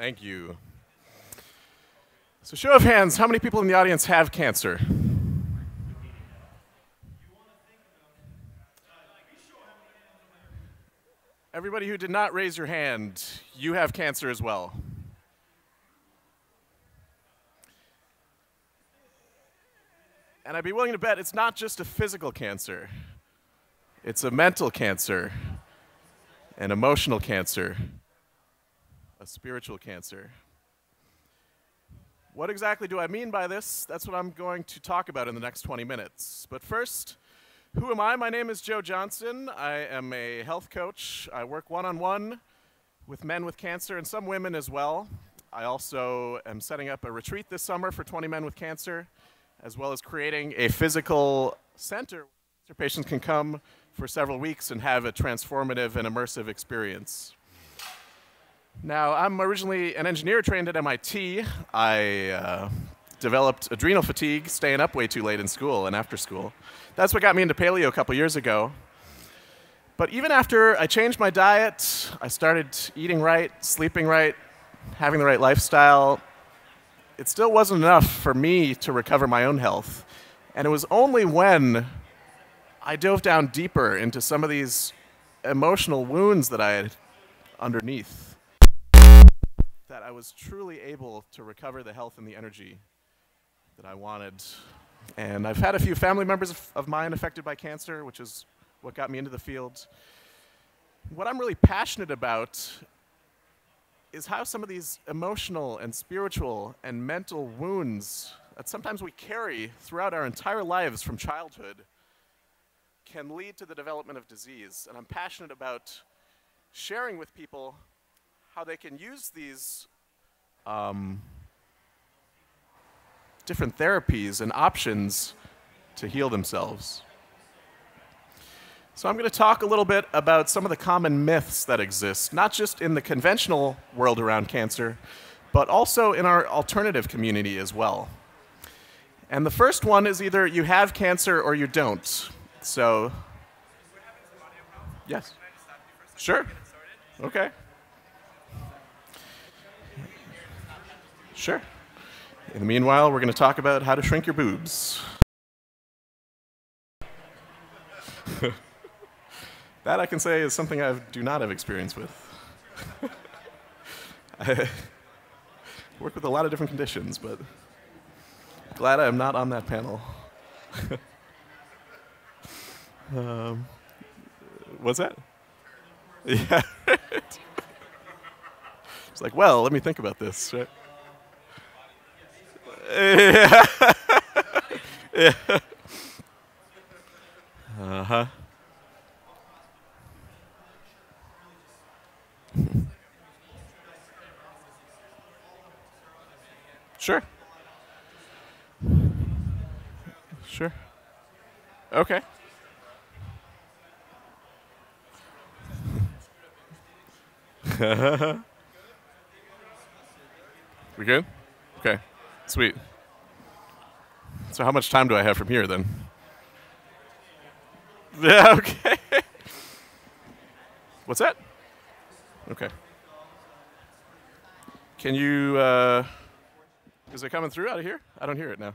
Thank you. So show of hands, how many people in the audience have cancer? Everybody who did not raise your hand, you have cancer as well. And I'd be willing to bet it's not just a physical cancer. It's a mental cancer, an emotional cancer, a spiritual cancer. What exactly do I mean by this? That's what I'm going to talk about in the next 20 minutes. But first, who am I? My name is Joe Johnson. I am a health coach. I work one-on-one with men with cancer and some women as well. I also am setting up a retreat this summer for 20 men with cancer, as well as creating a physical center where patients can come for several weeks and have a transformative and immersive experience. Now, I'm originally an engineer trained at MIT. I developed adrenal fatigue, staying up way too late in school and after school. That's what got me into paleo a couple years ago. But even after I changed my diet, I started eating right, sleeping right, having the right lifestyle, it still wasn't enough for me to recover my own health. And it was only when I dove down deeper into some of these emotional wounds that I had underneath that I was truly able to recover the health and the energy that I wanted. And I've had a few family members of mine affected by cancer, which is what got me into the field. What I'm really passionate about is how some of these emotional and spiritual and mental wounds that sometimes we carry throughout our entire lives from childhood can lead to the development of disease. And I'm passionate about sharing with people how they can use these different therapies and options to heal themselves. So I'm going to talk a little bit about some of the common myths that exist, not just in the conventional world around cancer, but also in our alternative community as well. And the first one is either you have cancer or you don't. So, yes. Sure. Okay. Sure. In the meanwhile, we're going to talk about how to shrink your boobs. That I can say is something I do not have experience with. I work with a lot of different conditions, but glad I am not on that panel. What's that? Yeah. It's like, well, let me think about this, right? Yeah. Yeah. Uh-huh. Sure. Sure. Okay. We good? Okay. Sweet. So how much time do I have from here then? Yeah, okay. What's that? Okay. Can you, is it coming through out of here? I don't hear it now.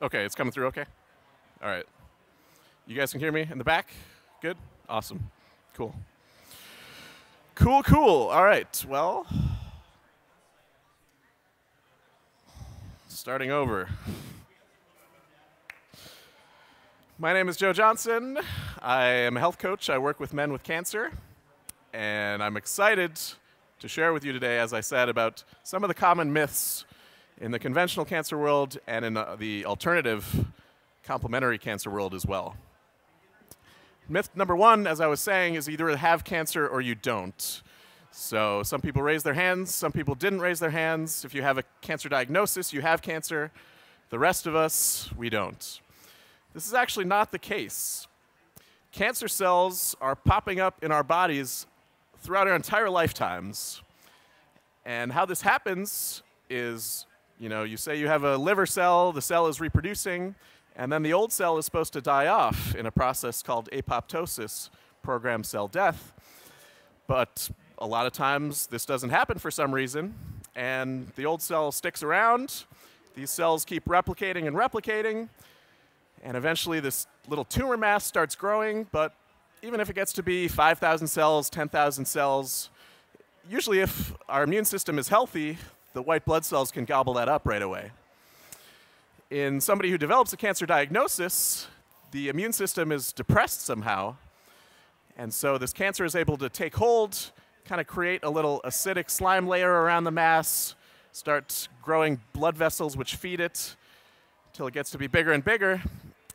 Okay, it's coming through okay? All right. You guys can hear me in the back? Good? Awesome. Cool. Cool, cool. All right, well, starting over. My name is Joe Johnson. I am a health coach. I work with men with cancer. And I'm excited to share with you today, as I said, about some of the common myths in the conventional cancer world and in the alternative complementary cancer world as well. Myth number one, as I was saying, is either have cancer or you don't. So some people raised their hands, some people didn't raise their hands. If you have a cancer diagnosis, you have cancer. The rest of us, we don't. This is actually not the case. Cancer cells are popping up in our bodies throughout our entire lifetimes. And how this happens is, you say you have a liver cell, the cell is reproducing, and then the old cell is supposed to die off in a process called apoptosis, programmed cell death. But a lot of times this doesn't happen for some reason, and the old cell sticks around. These cells keep replicating and replicating, and eventually this little tumor mass starts growing, but even if it gets to be 5,000 cells, 10,000 cells, usually if our immune system is healthy, the white blood cells can gobble that up right away. In somebody who develops a cancer diagnosis, the immune system is depressed somehow, and so this cancer is able to take hold, kind of create a little acidic slime layer around the mass, start growing blood vessels which feed it until it gets to be bigger and bigger.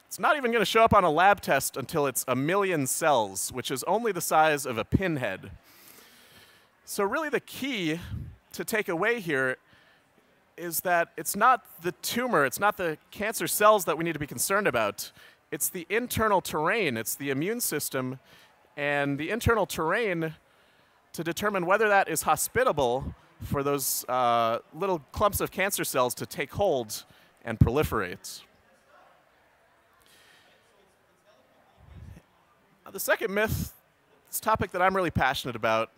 It's not even going to show up on a lab test until it's 1 million cells, which is only the size of a pinhead. So really the key to take away here is that it's not the tumor, it's not the cancer cells that we need to be concerned about. It's the internal terrain, it's the immune system, and the internal terrain to determine whether that is hospitable for those little clumps of cancer cells to take hold and proliferate. Now, the second myth, this topic that I'm really passionate about,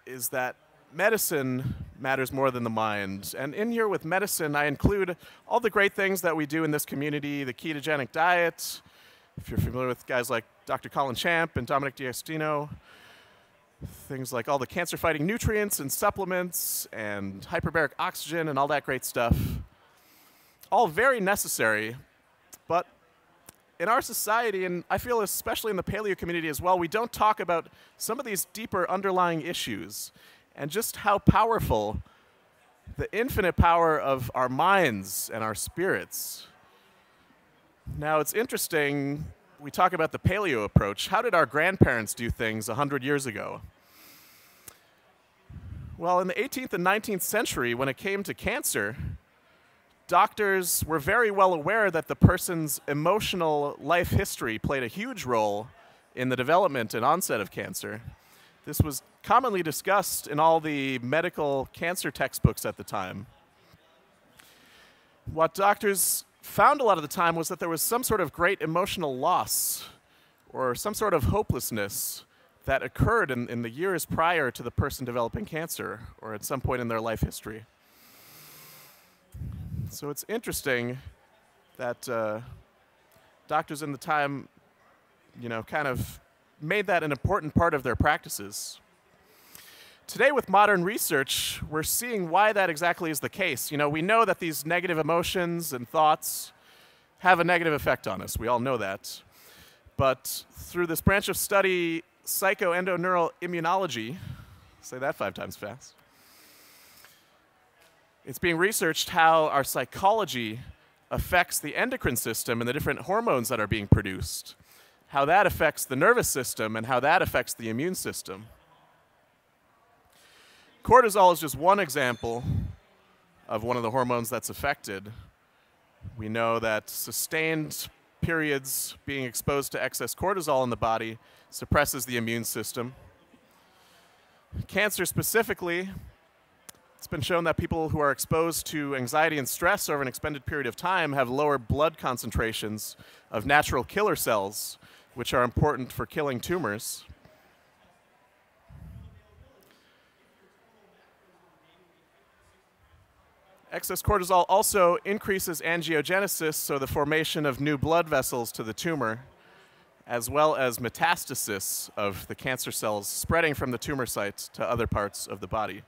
is that medicine matters more than the mind. And in here with medicine, I include all the great things that we do in this community, the ketogenic diet, if you're familiar with guys like Dr. Colin Champ and Dominic D'Agostino, things like all the cancer-fighting nutrients and supplements and hyperbaric oxygen and all that great stuff. All very necessary, but in our society, and I feel especially in the paleo community as well, we don't talk about some of these deeper underlying issues and just how powerful the infinite power of our minds and our spirits. Now, it's interesting, we talk about the paleo approach. How did our grandparents do things 100 years ago? Well, in the 18th and 19th century, when it came to cancer, doctors were very well aware that the person's emotional life history played a huge role in the development and onset of cancer. This was commonly discussed in all the medical cancer textbooks at the time. What doctors found a lot of the time was that there was some sort of great emotional loss or some sort of hopelessness that occurred in the years prior to the person developing cancer or at some point in their life history. So it's interesting that doctors in the time, kind of made that an important part of their practices. Today with modern research, we're seeing why that exactly is the case. We know that these negative emotions and thoughts have a negative effect on us. We all know that. But through this branch of study, psychoendocrine immunology, say that 5 times fast, it's being researched how our psychology affects the endocrine system and the different hormones that are being produced, how that affects the nervous system, and how that affects the immune system. Cortisol is just one example of one of the hormones that's affected. We know that sustained periods being exposed to excess cortisol in the body suppresses the immune system. Cancer specifically, it's been shown that people who are exposed to anxiety and stress over an extended period of time have lower blood concentrations of natural killer cells, which are important for killing tumors. Excess cortisol also increases angiogenesis, so the formation of new blood vessels to the tumor, as well as metastasis of the cancer cells spreading from the tumor site to other parts of the body.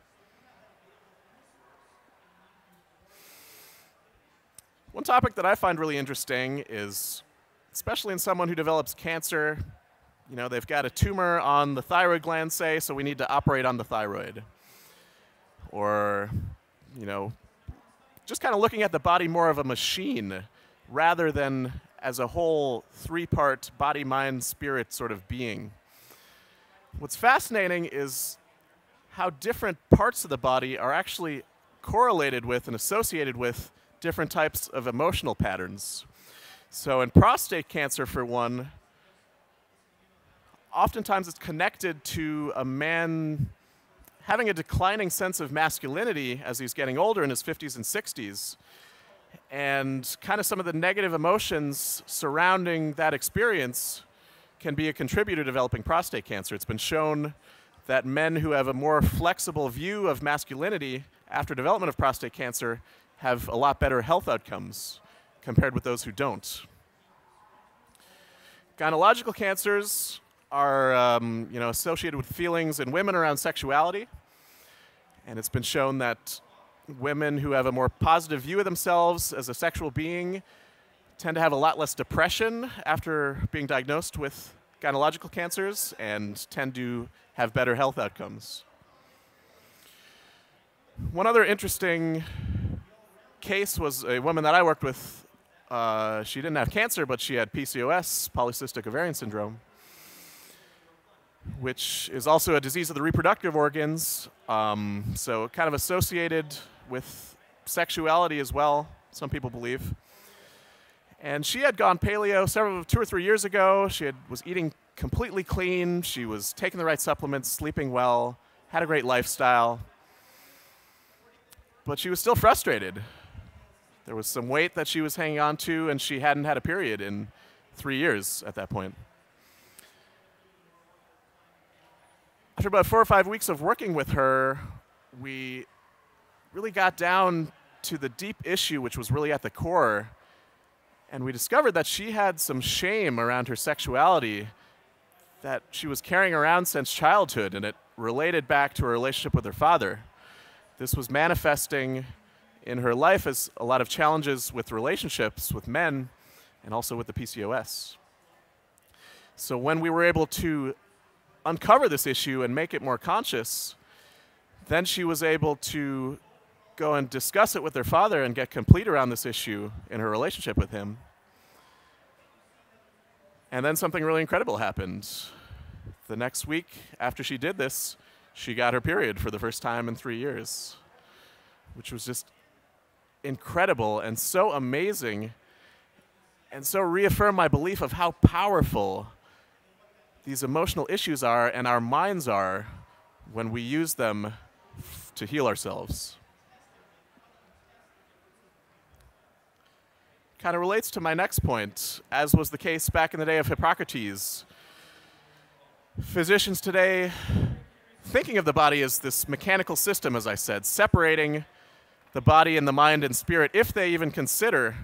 One topic that I find really interesting is, especially in someone who develops cancer, they've got a tumor on the thyroid gland, say, so we need to operate on the thyroid. Or, just kind of looking at the body more of a machine rather than as a whole 3-part body, mind, spirit sort of being. What's fascinating is how different parts of the body are actually correlated with and associated with different types of emotional patterns. So in prostate cancer, for one, oftentimes it's connected to a man having a declining sense of masculinity as he's getting older in his 50s and 60s. And kind of some of the negative emotions surrounding that experience can be a contributor to developing prostate cancer. It's been shown that men who have a more flexible view of masculinity after development of prostate cancer have a lot better health outcomes compared with those who don't. Gynecological cancers are associated with feelings in women around sexuality. And it's been shown that women who have a more positive view of themselves as a sexual being tend to have a lot less depression after being diagnosed with gynecological cancers and tend to have better health outcomes. One other interesting case was a woman that I worked with. She didn't have cancer, but she had PCOS, polycystic ovarian syndrome, which is also a disease of the reproductive organs, so kind of associated with sexuality as well, some people believe. And she had gone paleo 2 or 3 years ago. She was eating completely clean. She was taking the right supplements, sleeping well, had a great lifestyle. But she was still frustrated. There was some weight that she was hanging on to, and she hadn't had a period in 3 years at that point. After about 4 or 5 weeks of working with her, we really got down to the deep issue, which was really at the core. And we discovered that she had some shame around her sexuality that she was carrying around since childhood, and it related back to her relationship with her father. This was manifesting in her life as a lot of challenges with relationships with men and also with the PCOS. So when we were able to uncover this issue and make it more conscious, then she was able to go and discuss it with her father and get complete around this issue in her relationship with him. And then something really incredible happened. The next week after she did this, she got her period for the first time in 3 years, which was just incredible and so amazing, and so reaffirmed my belief of how powerful these emotional issues are and our minds are when we use them to heal ourselves. Kind of relates to my next point, as was the case back in the day of Hippocrates. Physicians today thinking of the body as this mechanical system, as I said, separating the body and the mind and spirit, if they even consider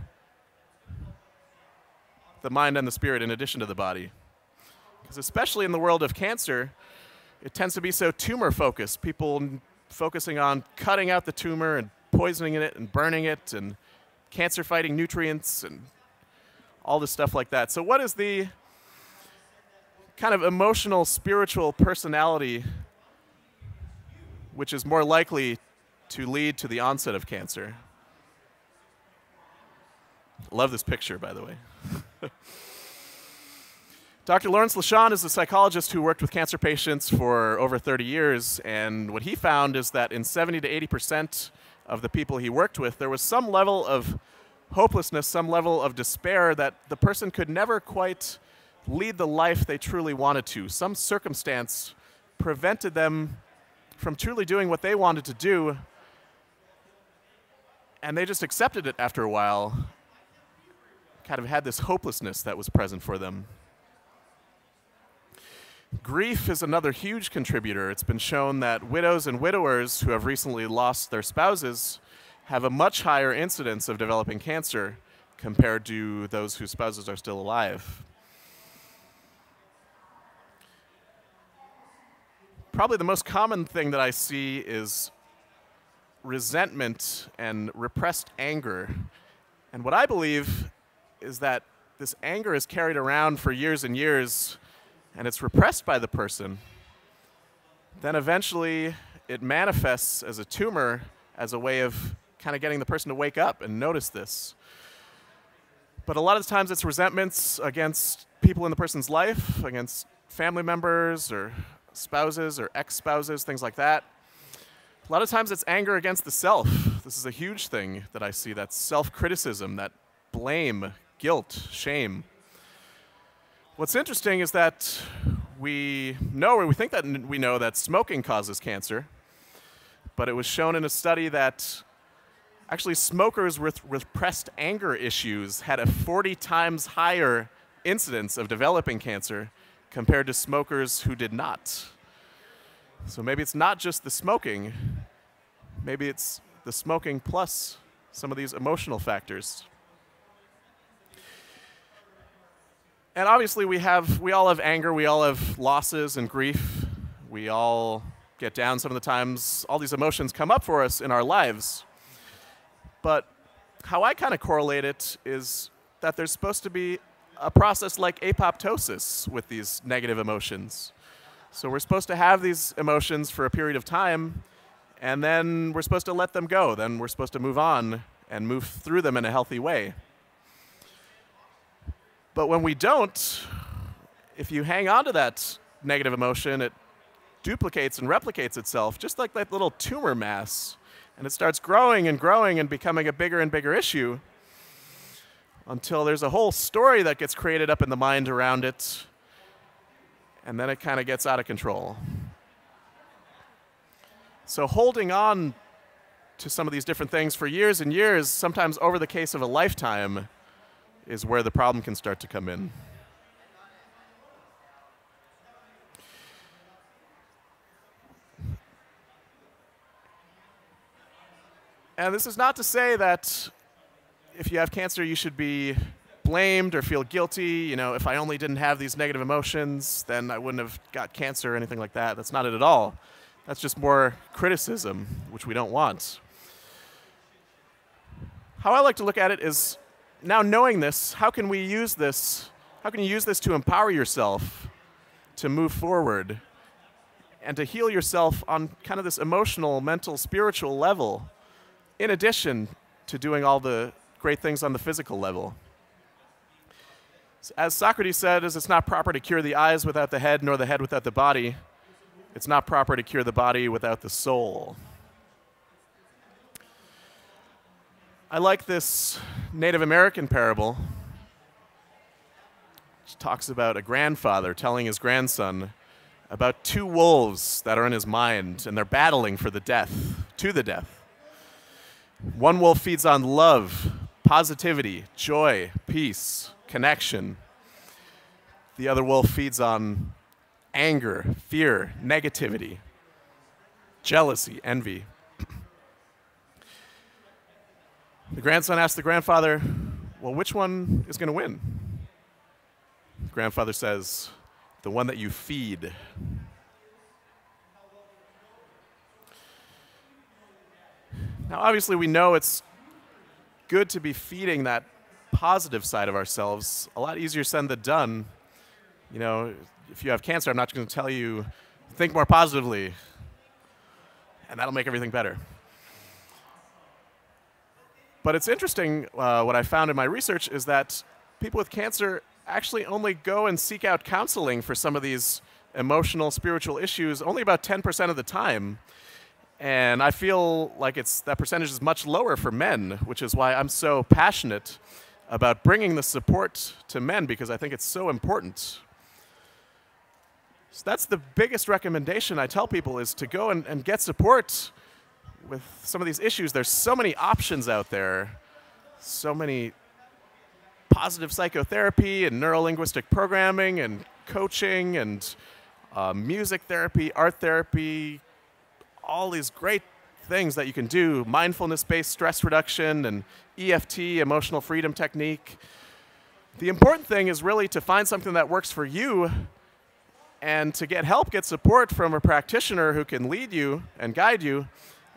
the mind and the spirit in addition to the body. Because especially in the world of cancer, it tends to be so tumor-focused. People focusing on cutting out the tumor and poisoning it and burning it and cancer-fighting nutrients and all this stuff like that. So what is the kind of emotional, spiritual personality which is more likely to lead to the onset of cancer? Love this picture, by the way. Dr. Lawrence Lachon is a psychologist who worked with cancer patients for over 30 years, and what he found is that in 70 to 80% of the people he worked with, there was some level of hopelessness, some level of despair that the person could never quite lead the life they truly wanted to. Some circumstance prevented them from truly doing what they wanted to do, and they just accepted it after a while, kind of had this hopelessness that was present for them. Grief is another huge contributor. It's been shown that widows and widowers who have recently lost their spouses have a much higher incidence of developing cancer compared to those whose spouses are still alive. Probably the most common thing that I see is resentment and repressed anger. And what I believe is that this anger is carried around for years and years, and it's repressed by the person. Then eventually it manifests as a tumor, as a way of kind of getting the person to wake up and notice this. But a lot of times it's resentments against people in the person's life, against family members or spouses or ex-spouses, things like that. A lot of times it's anger against the self. This is a huge thing that I see. That's self-criticism, that blame, guilt, shame. What's interesting is that we know, or we think that we know, that smoking causes cancer, but it was shown in a study that actually smokers with repressed anger issues had a 40 times higher incidence of developing cancer compared to smokers who did not. So maybe it's not just the smoking. Maybe it's the smoking plus some of these emotional factors. And obviously we all have anger, we all have losses and grief. We all get down some of the times. All these emotions come up for us in our lives. But how I kind of correlate it is that there's supposed to be a process like apoptosis with these negative emotions. So we're supposed to have these emotions for a period of time, and then we're supposed to let them go. Then we're supposed to move on and move through them in a healthy way. But when we don't, if you hang on to that negative emotion, it duplicates and replicates itself, just like that little tumor mass. And it starts growing and growing and becoming a bigger and bigger issue until there's a whole story that gets created up in the mind around it. And then it kind of gets out of control. So holding on to some of these different things for years and years, sometimes over the case of a lifetime, is where the problem can start to come in. And this is not to say that if you have cancer, you should be blamed or feel guilty. You know, if I only didn't have these negative emotions, then I wouldn't have got cancer or anything like that. That's not it at all. That's just more criticism, which we don't want. How I like to look at it is, now knowing this, how can we use this? How can you use this to empower yourself to move forward and to heal yourself on kind of this emotional, mental, spiritual level, in addition to doing all the great things on the physical level? As Socrates said, it's not proper to cure the eyes without the head, nor the head without the body. It's not proper to cure the body without the soul. I like this Native American parable, which talks about a grandfather telling his grandson about two wolves that are in his mind, and they're battling for the death, to the death. One wolf feeds on love, positivity, joy, peace, connection. The other wolf feeds on anger, fear, negativity, jealousy, envy. The grandson asks the grandfather, well, which one is going to win? The grandfather says, the one that you feed. Now, obviously, we know it's good to be feeding that positive side of ourselves. A lot easier said than done. You know, if you have cancer, I'm not going to tell you, think more positively, and that'll make everything better. But it's interesting, what I found in my research is that people with cancer actually only go and seek out counseling for some of these emotional, spiritual issues only about 10% of the time. And I feel like that percentage is much lower for men, which is why I'm so passionate about bringing the support to men, because I think it's so important. So that's the biggest recommendation I tell people, is to go and get support with some of these issues. There's so many options out there, so many positive psychotherapy and neuro-linguistic programming and coaching and music therapy, art therapy, all these great things that you can do, mindfulness-based stress reduction and EFT, emotional freedom technique. The important thing is really to find something that works for you, and to get help, get support from a practitioner who can lead you and guide you,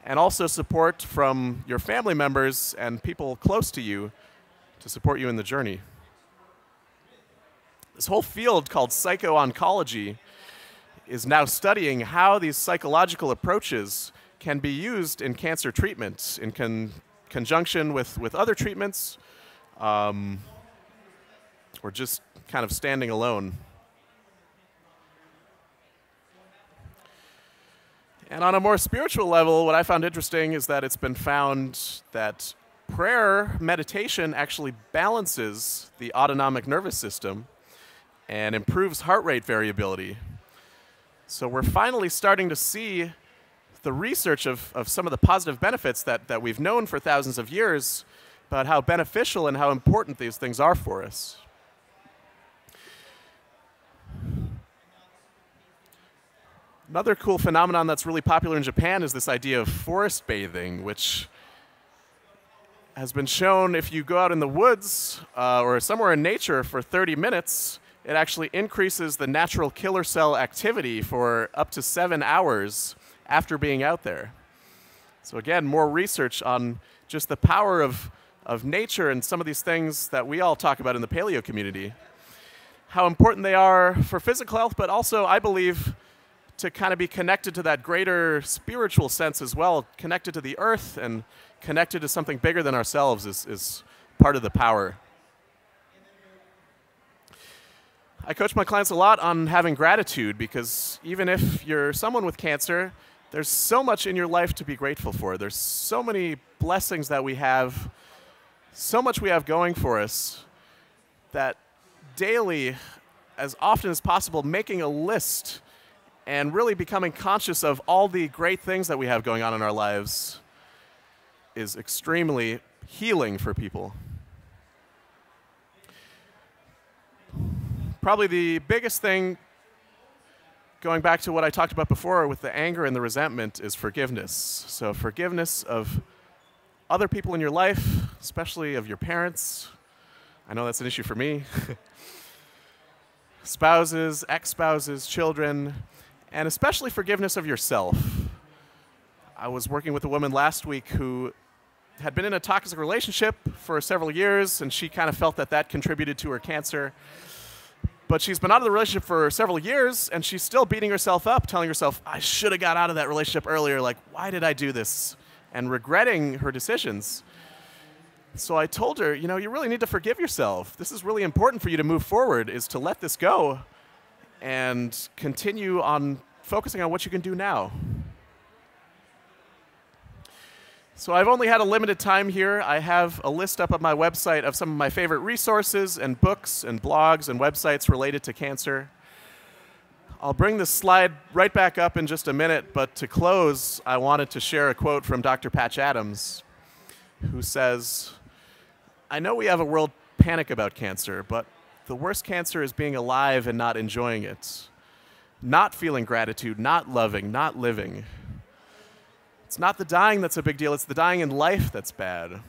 and also support from your family members and people close to you to support you in the journey. This whole field called psycho-oncology is now studying how these psychological approaches can be used in cancer treatment in conjunction with other treatments, or just kind of standing alone. And on a more spiritual level, what I found interesting is that it's been found that prayer, meditation, actually balances the autonomic nervous system and improves heart rate variability. So we're finally starting to see the research of some of the positive benefits that we've known for thousands of years about how beneficial and how important these things are for us. Another cool phenomenon that's really popular in Japan is this idea of forest bathing, which has been shown if you go out in the woods or somewhere in nature for 30 minutes, it actually increases the natural killer cell activity for up to 7 hours after being out there. So again, more research on just the power of nature and some of these things that we all talk about in the paleo community. How important they are for physical health, but also, I believe, to kind of be connected to that greater spiritual sense as well, connected to the earth and connected to something bigger than ourselves is part of the power. I coach my clients a lot on having gratitude because even if you're someone with cancer, there's so much in your life to be grateful for. There's so many blessings that we have, so much we have going for us that daily, as often as possible, making a list and really becoming conscious of all the great things that we have going on in our lives is extremely healing for people. Probably the biggest thing, going back to what I talked about before with the anger and the resentment, is forgiveness. So forgiveness of other people in your life, especially of your parents. I know that's an issue for me. Spouses, ex-spouses, children, and especially forgiveness of yourself. I was working with a woman last week who had been in a toxic relationship for several years, and she kind of felt that that contributed to her cancer. But she's been out of the relationship for several years, and she's still beating herself up, telling herself, I should have got out of that relationship earlier. Like, why did I do this? And regretting her decisions. So I told her, you know, you really need to forgive yourself. This is really important for you to move forward, is to let this go and continue on focusing on what you can do now. So I've only had a limited time here. I have a list up on my website of some of my favorite resources and books and blogs and websites related to cancer. I'll bring this slide right back up in just a minute, but to close, I wanted to share a quote from Dr. Patch Adams, who says, I know we have a world panic about cancer, but the worst cancer is being alive and not enjoying it, not feeling gratitude, not loving, not living. It's not the dying that's a big deal, it's the dying in life that's bad.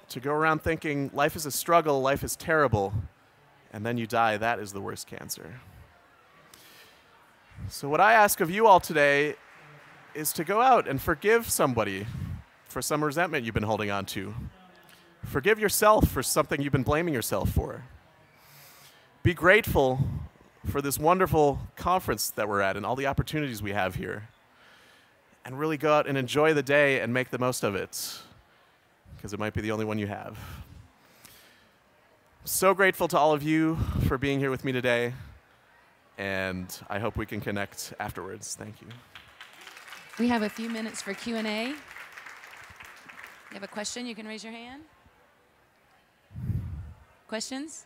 To go around thinking life is a struggle, life is terrible, and then you die, that is the worst cancer. So what I ask of you all today is to go out and forgive somebody for some resentment you've been holding on to. Forgive yourself for something you've been blaming yourself for. Be grateful for this wonderful conference that we're at and all the opportunities we have here. And really go out and enjoy the day and make the most of it, because it might be the only one you have. So grateful to all of you for being here with me today, and I hope we can connect afterwards. Thank you. We have a few minutes for Q&A. You have a question, you can raise your hand. Questions?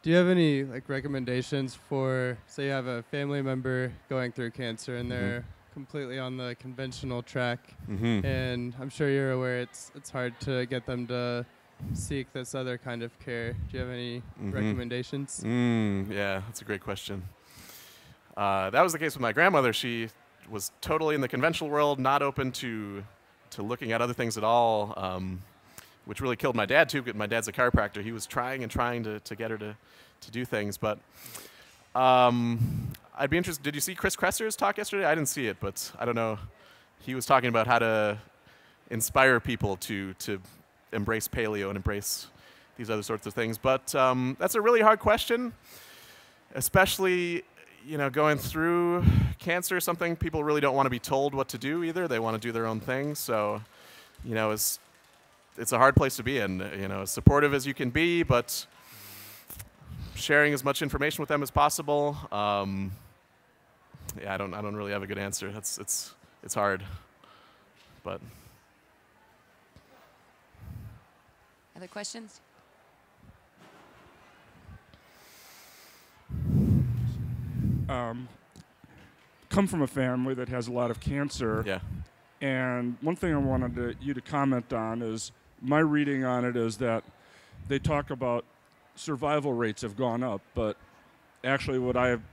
Do you have any recommendations for, say you have a family member going through cancer and they're completely on the conventional track, and I'm sure you're aware it's hard to get them to seek this other kind of care. Do you have any recommendations? Yeah, that's a great question. That was the case with my grandmother. She was totally in the conventional world, not open to looking at other things at all, which really killed my dad too, because my dad's a chiropractor. He was trying and trying to get her to do things. But I'd be interested, did you see Chris Kresser's talk yesterday? I didn't see it, but I don't know. He was talking about how to inspire people to embrace paleo and embrace these other sorts of things. But that's a really hard question, especially going through cancer, something people really don't want to be told what to do either. They want to do their own thing. So, it's a hard place to be in, as supportive as you can be, but sharing as much information with them as possible. Yeah, I don't really have a good answer. It's hard, but. Other questions? Come from a family that has a lot of cancer. Yeah. And one thing I wanted you to comment on is, my reading on it is that they talk about survival rates have gone up, but actually what I am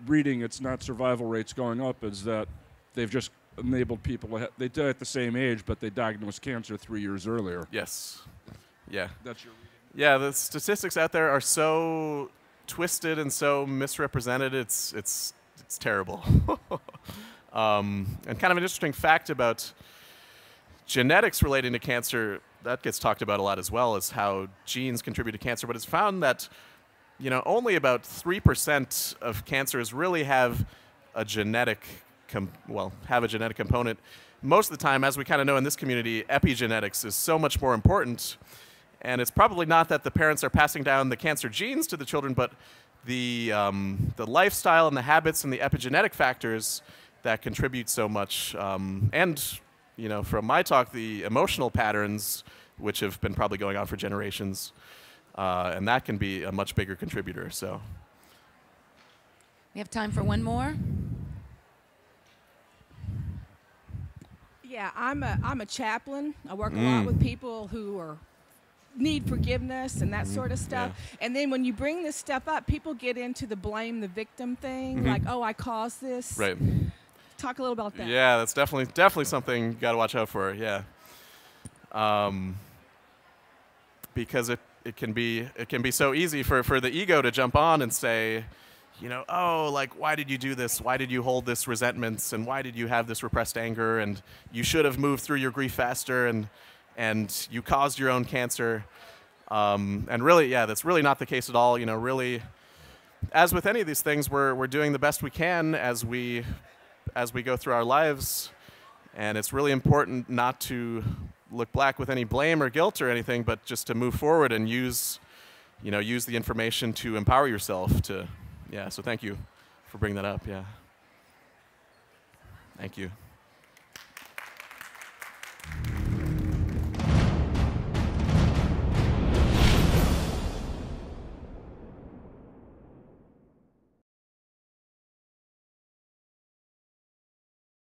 reading, it's not survival rates going up, is that they've just enabled people to they die at the same age, but they diagnosed cancer 3 years earlier. Yes. Yeah. That's your reading? Yeah, the statistics out there are so twisted and so misrepresented. It's terrible. And kind of an interesting fact about genetics relating to cancer that gets talked about a lot as well, is how genes contribute to cancer. But it's found that, you know, only about 3% of cancers really have a genetic component. Most of the time, as we kind of know in this community, epigenetics is so much more important. And it's probably not that the parents are passing down the cancer genes to the children, but the lifestyle and the habits and the epigenetic factors that contribute so much. And, you know, from my talk, the emotional patterns, which have been probably going on for generations, and that can be a much bigger contributor. So We have time for one more. Yeah, I'm a chaplain. I work a lot with people who need forgiveness and that sort of stuff. Yeah. And then when you bring this stuff up, people get into the blame the victim thing, like, oh, I caused this. Right. Talk a little about that. Yeah, that's definitely something you got to watch out for. Yeah. Because it can be so easy for the ego to jump on and say, you know, oh, like, why did you do this? Why did you hold this resentments? And why did you have this repressed anger? And you should have moved through your grief faster, and you caused your own cancer. And really, yeah, that's really not the case at all. You know, really, as with any of these things, we're doing the best we can as we go through our lives. And it's really important not to look black with any blame or guilt or anything, but just to move forward and use the information to empower yourself to. Yeah, so thank you for bringing that up. Yeah. Thank you.